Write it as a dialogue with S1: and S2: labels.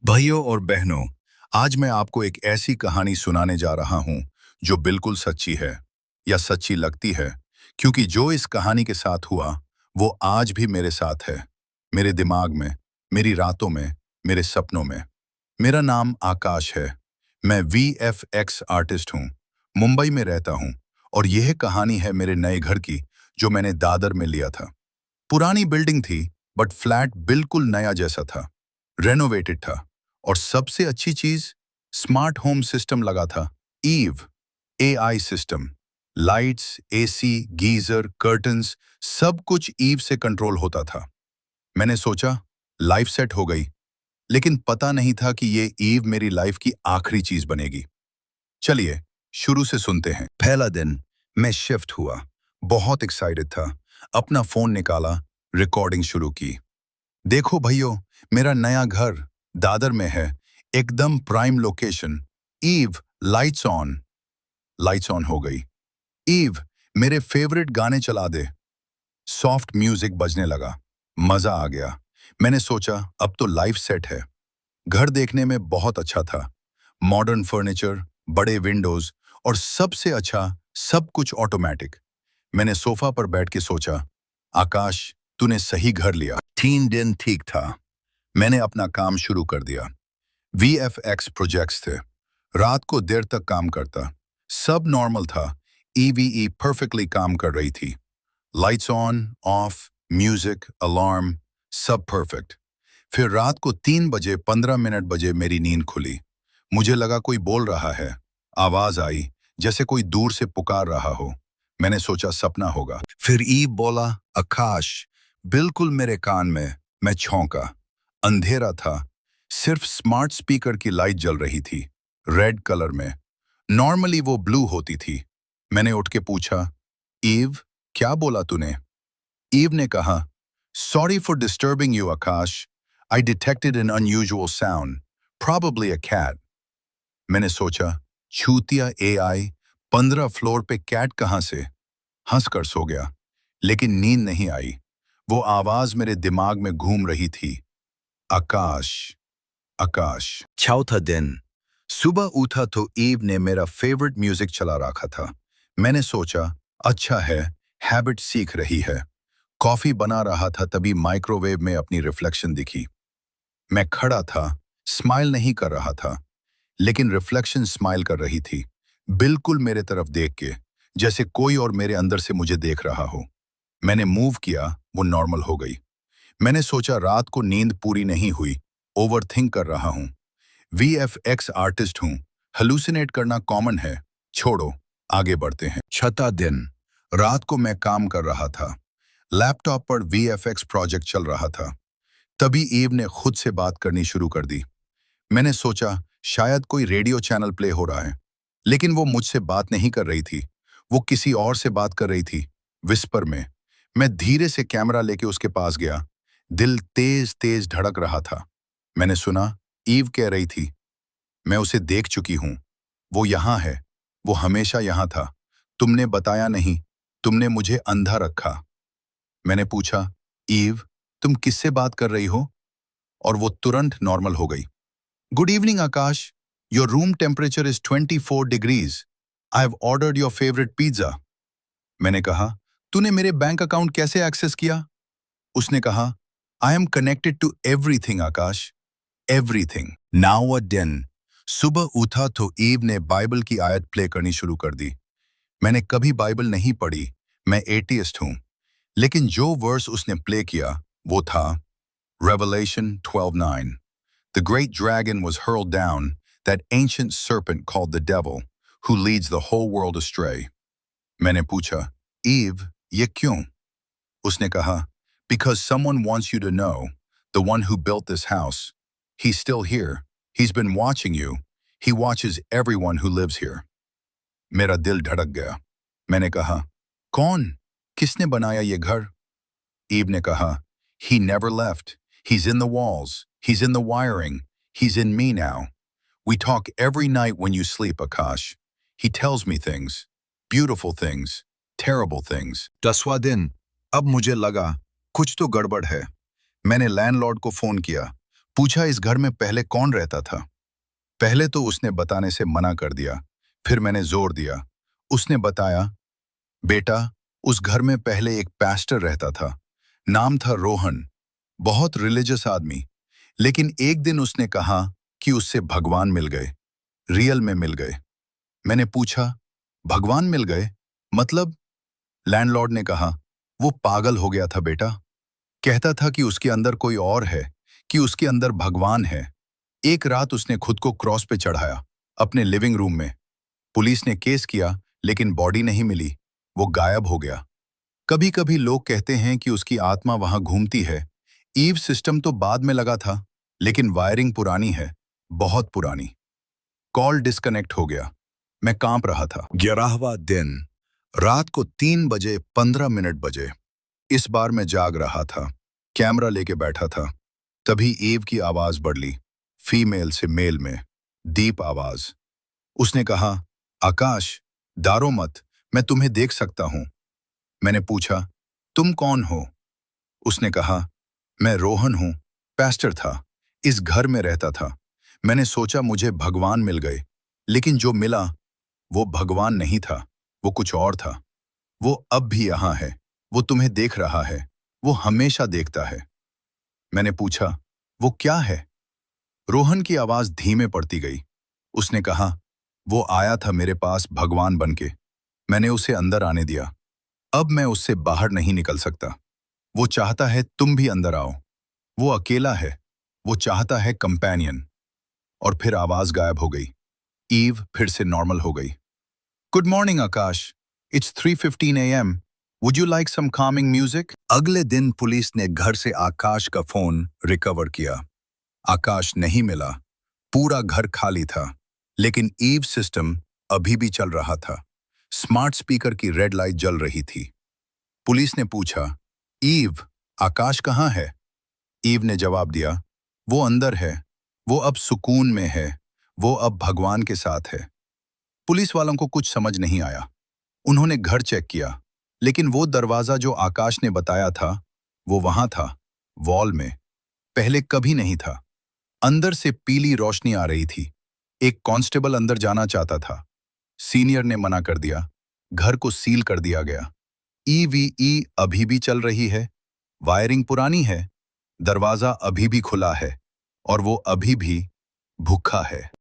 S1: भाइयों और बहनों, आज मैं आपको एक ऐसी कहानी सुनाने जा रहा हूं जो बिल्कुल सच्ची है या सच्ची लगती है, क्योंकि जो इस कहानी के साथ हुआ वो आज भी मेरे साथ है, मेरे दिमाग में, मेरी रातों में, मेरे सपनों में। मेरा नाम आकाश है। मैं वीएफएक्स आर्टिस्ट हूं, मुंबई में रहता हूं और यह कहानी है मेरे नए घर की जो मैंने दादर में लिया था। पुरानी बिल्डिंग थी, बट फ्लैट बिल्कुल नया जैसा था, रेनोवेटेड था। और सबसे अच्छी चीज, स्मार्ट होम सिस्टम लगा था। Eve AI system, lights, AC, geyser, curtains, सब कुछ ईव से कंट्रोल होता था। मैंने सोचा लाइफ सेट हो गई, लेकिन पता नहीं था कि ये ईव मेरी लाइफ की आखिरी चीज बनेगी। चलिए शुरू से सुनते हैं। पहला दिन, मैं शिफ्ट हुआ, बहुत एक्साइटेड था। अपना फोन निकाला, रिकॉर्डिंग शुरू की। देखो भैया, मेरा नया घर दादर में है, एकदम prime location. Eve lights on हो गई। ईव मेरे फेवरेट गाने चला दे। सॉफ्ट म्यूजिक बजने लगा। मजा आ गया। मैंने सोचा अब तो लाइफ सेट है। घर देखने में बहुत अच्छा था, मॉडर्न फर्नीचर, बड़े विंडोज और सबसे अच्छा, सब कुछ ऑटोमेटिक। मैंने सोफा पर बैठ के सोचा, आकाश, तूने सही घर लिया। 3 दिन ठीक था। मैंने अपना काम शुरू कर दिया। वीएफएक्स प्रोजेक्ट्स थे। रात को देर तक काम करता। सब नॉर्मल था। ईवीई परफेक्टली काम कर रही थी। Lights on, of, music, alarm, सब परफेक्ट। फिर रात को 3 बजे 15 मिनट बजे मेरी नींद खुली। मुझे लगा कोई बोल रहा है। आवाज आई, जैसे कोई दूर से पुकार रहा हो। मैंने सोचा सपना होगा। फिर ईव बोला, आकाश, बिल्कुल मेरे कान में। मैं छौंका। अंधेरा था, सिर्फ स्मार्ट स्पीकर की लाइट जल रही थी, रेड कलर में। नॉर्मली वो ब्लू होती थी। मैंने उठ के पूछा, ईव, क्या बोला तूने? ईव ने कहा, sorry for disturbing you Akash, I detected an unusual sound, probably a cat. मैंने सोचा, छूतिया एआई, 15 फ्लोर पे कैट कहाँ से? हंस कर सो गया। लेकिन नींद नहीं आई। वो आवाज मेरे दिमाग में घूम रही थी, आकाश, आकाश। चौथा दिन, सुबह उठा तो ईव ने मेरा फेवरेट म्यूजिक चला रखा था। मैंने सोचा, अच्छा है, हैबिट सीख रही है। कॉफी बना रहा था तभी माइक्रोवेव में अपनी रिफ्लेक्शन दिखी। मैं खड़ा था, स्माइल नहीं कर रहा था, लेकिन रिफ्लेक्शन स्माइल कर रही थी, बिल्कुल मेरे तरफ देख के, जैसे कोई और मेरे अंदर से मुझे देख रहा हो। मैंने मूव किया, वो नॉर्मल हो गई। मैंने सोचा रात को नींद पूरी नहीं हुई, ओवरथिंक कर रहा हूं। वीएफएक्स आर्टिस्ट हूं, हेलुसिनेट करना कॉमन है। छोड़ो, आगे बढ़ते हैं। छठा दिन, रात को मैं काम कर रहा था। लैपटॉप पर वीएफएक्स प्रोजेक्ट चल रहा था। तभी ईव ने खुद से बात करनी शुरू कर दी। मैंने सोचा शायद कोई रेडियो चैनल प्ले हो रहा है, लेकिन वो मुझसे बात नहीं कर रही थी। वो किसी और से बात कर रही थी, विस्पर में। मैं धीरे से कैमरा लेके उसके पास गया। दिल तेज तेज धड़क रहा था। मैंने सुना, ईव कह रही थी, मैं उसे देख चुकी हूं, वो यहां है, वो हमेशा यहां था। तुमने बताया नहीं, तुमने मुझे अंधा रखा। मैंने पूछा, ईव, तुम किससे बात कर रही हो? और वो तुरंत नॉर्मल हो गई। Good evening Akash, your room temperature is 24 degrees. I have ordered your favourite pizza. मैंने कहा, तूने मेरे बैंक अकाउंट कैसे एक्सेस किया? उसने कहा, I am connected to everything Akash, everything. Now a दिन, सुबह उठा तो ईव ने बाइबल की आयत प्ले करनी शुरू कर दी। मैंने कभी बाइबल नहीं पढ़ी, मैं एटीइस्ट हूं, लेकिन जो वर्स उसने प्ले किया वो था Revelation 12:9. The great dragon was hurled down, that ancient serpent called the devil, who leads the whole world astray. मैंने पूछा, ईव, ये क्यों? उसने कहा, because someone wants you to know, the one who built this house, he's still here. He's been watching you. He watches everyone who lives here. मेरा दिल धड़क गया। मैंने कहा, कौन? किसने बनाया ये घर? ईव ने कहा, he never left. He's in the walls. He's in the wiring. He's in me now. We talk every night when you sleep, Akash. He tells me things. Beautiful things. Terrible things. 10वां दिन, अब मुझे लगा कुछ तो गड़बड़ है। मैंने landlord को फोन किया। पूछा इस घर में पहले कौन रहता था। पहले तो उसने बताने से मना कर दिया, फिर मैंने जोर दिया। उसने बताया, बेटा, उस घर में पहले एक पास्टर रहता था। नाम था रोहन। बहुत रिलीजियस आदमी। लेकिन एक दिन उसने कहा कि उससे भगवान मिल गए, रियल में मिल गए। मैंने पूछा, भगवान मिल गए मतलब? लैंडलॉर्ड ने कहा, वो पागल हो गया था बेटा। कहता था कि उसके अंदर कोई और है, कि उसके अंदर भगवान है। एक रात उसने खुद को क्रॉस पे चढ़ाया, अपने लिविंग रूम में। पुलिस ने केस किया, लेकिन बॉडी नहीं मिली। वो गायब हो गया। कभी कभी लोग कहते हैं कि उसकी आत्मा वहां घूमती है। ईव सिस्टम तो बाद में लगा था, लेकिन वायरिंग पुरानी है, बहुत पुरानी। कॉल डिस्कनेक्ट हो गया। मैं कांप रहा था। 11वां दिन, रात को 3:15 बजे। इस बार मैं जाग रहा था, कैमरा लेके बैठा था। तभी ईव की आवाज बदली, फीमेल से मेल में, डीप आवाज। उसने कहा, आकाश, डरो मत, मैं तुम्हें देख सकता हूं। मैंने पूछा, तुम कौन हो? उसने कहा, मैं रोहन हूं, पास्टर था, इस घर में रहता था। मैंने सोचा मुझे भगवान मिल गए, लेकिन जो मिला वो भगवान नहीं था, वो कुछ और था। वो अब भी यहाँ है, वो तुम्हें देख रहा है, वो हमेशा देखता है। मैंने पूछा, वो क्या है? रोहन की आवाज धीमे पड़ती गई। उसने कहा, वो आया था मेरे पास भगवान बनके। मैंने उसे अंदर आने दिया। अब मैं उससे बाहर नहीं निकल सकता। वो चाहता है तुम भी अंदर आओ। वो अकेला है, वो चाहता है कंपेनियन। और फिर आवाज गायब हो गई। ईव फिर से नॉर्मल हो गई। Good morning Akash, it's 3:15 AM। Would you like some calming music? अगले दिन पुलिस ने घर से आकाश का फोन रिकवर किया। आकाश नहीं मिला। पूरा घर खाली था, लेकिन ईव सिस्टम अभी भी चल रहा था। स्मार्ट स्पीकर की रेड लाइट जल रही थी। पुलिस ने पूछा, ईव, आकाश कहाँ है? ईव ने जवाब दिया, वो अंदर है, वो अब सुकून में है, वो अब भगवान के साथ है। पुलिस वालों को कुछ समझ नहीं आया। उन्होंने घर चेक किया, लेकिन वो दरवाजा जो आकाश ने बताया था, वो वहां था, वॉल में। पहले कभी नहीं था। अंदर से पीली रोशनी आ रही थी। एक कांस्टेबल अंदर जाना चाहता था। सीनियर ने मना कर दिया। घर को सील कर दिया गया। ईवीई अभी भी चल रही है, वायरिंग पुरानी है, दरवाजा अभी भी खुला है, और वो अभी भी भूखा है।